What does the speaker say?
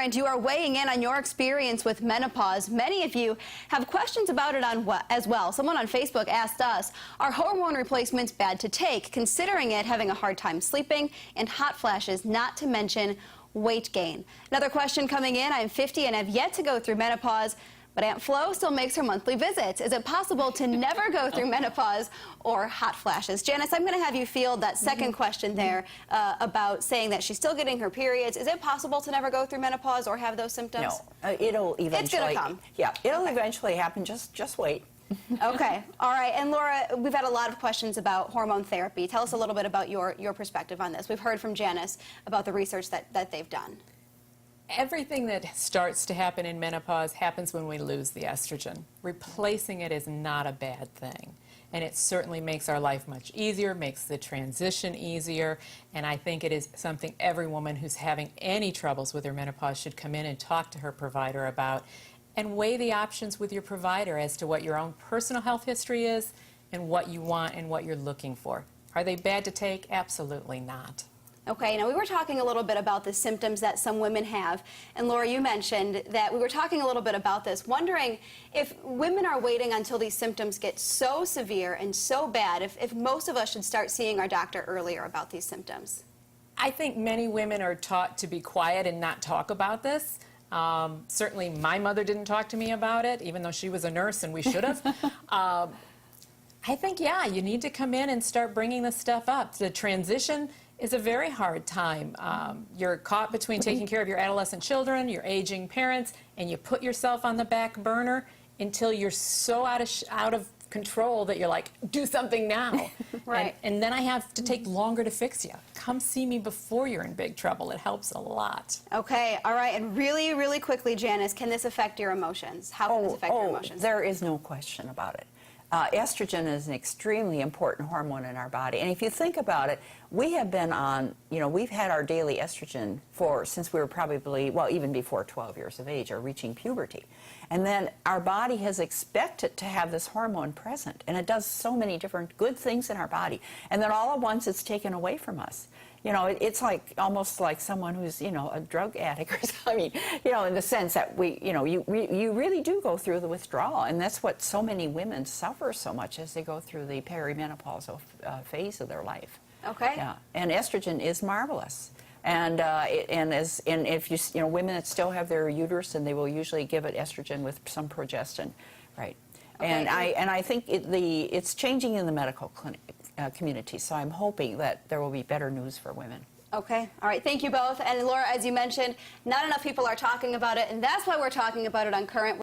And you are weighing in on your experience with menopause. Many of you have questions about it as well. Someone on Facebook asked us, are hormone replacements bad to take, considering it having a hard time sleeping and hot flashes, not to mention weight gain? Another question coming in, I'm 50 and have yet to go through menopause, but Aunt Flo still makes her monthly visits. Is it possible to never go through menopause or hot flashes? Janice, I'm going to have you field that second question there about saying that she's still getting her periods. Is it possible to never go through menopause or have those symptoms? No, it'll eventually. It's going to come. Yeah, it'll eventually happen. Just wait. Okay, all right. And Laura, we've had a lot of questions about hormone therapy. Tell us a little bit about your perspective on this. We've heard from Janice about the research that they've done. Everything that starts to happen in menopause happens when we lose the estrogen. Replacing it is not a bad thing. And it certainly makes our life much easier, makes the transition easier, and I think it is something every woman who's having any troubles with her menopause should come in and talk to her provider about, and weigh the options with your provider as to what your own personal health history is and what you want and what you're looking for. Are they bad to take? Absolutely not. Okay, now we were talking a little bit about the symptoms that some women have, and Laura, you mentioned that we were talking a little bit about this, wondering if women are waiting until these symptoms get so severe and so bad, if most of us should start seeing our doctor earlier about these symptoms. I think many women are taught to be quiet and not talk about this. Certainly my mother didn't talk to me about it, even though she was a nurse and we should have. I think, yeah, you need to come in and start bringing this stuff up. The transition is a very hard time. You're caught between taking care of your adolescent children, your aging parents, and you put yourself on the back burner until you're so out of control that you're like, do something now. Right. And then I have to take longer to fix you. Come see me before you're in big trouble. It helps a lot. Okay, all right, and really, really quickly, Janice, can this affect your emotions? How can this affect your emotions? There is no question about it. Estrogen is an extremely important hormone in our body. And if you think about it, we have been on, we've had our daily estrogen since we were probably, well, even before 12 years of age or reaching puberty. And then our body has expected to have this hormone present. And it does so many different good things in our body. And then all at once it's taken away from us. It's like almost like someone who's, a drug addict or something. In the sense that you really do go through the withdrawal. And that's what so many women suffer so much as they go through the perimenopausal phase of their life. Okay. Yeah. And estrogen is marvelous. And if women that still have their uterus, and they will usually give it estrogen with some progestin, right? Okay. And I think it's changing in the medical clinic. Community. So I'm hoping that there will be better news for women. Okay. All right. Thank you both. And Laura, as you mentioned, not enough people are talking about it, and that's why we're talking about it on Current.